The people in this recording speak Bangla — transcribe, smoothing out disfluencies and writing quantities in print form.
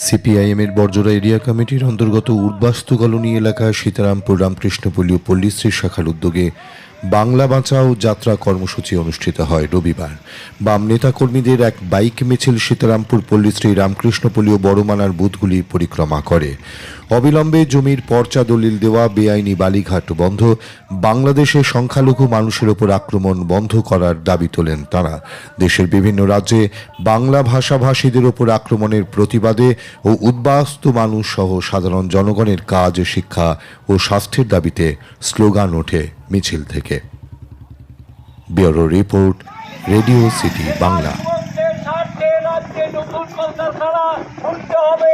সিপিআইএমের বর্জরা এরিয়া কমিটির অন্তর্গত উদ্বাস্তু কলোনি এলাকায় সীতারামপুর রামকৃষ্ণপল্লী ও পল্লীশ্রী শাখার উদ্যোগে বাংলা বাঁচাও যাত্রা কর্মসূচি অনুষ্ঠিত হয় রবিবার। বাম নেতাকর্মীদের এক বাইক মিছিল সীতারামপুর পল্লীশ্রী রামকৃষ্ণপল্লী ও বড়মানার বুথগুলি পরিক্রমা করে। অবিলম্বে জমির পর্চা দলিল দেওয়া, বেআইনি বালিঘাট বন্ধ, বাংলাদেশে সংখ্যালঘু মানুষের ওপর আক্রমণ বন্ধ করার দাবি তোলেন তারা। দেশের বিভিন্ন রাজ্যে বাংলা ভাষাভাষীদের ওপর আক্রমণের প্রতিবাদে ও উদ্বাস্তু মানুষ সহ সাধারণ জনগণের কাজ, শিক্ষা ও স্বাস্থ্যের দাবিতে স্লোগান ওঠে মিছিল থেকে। Bureau report, radio city Bangla. হবে।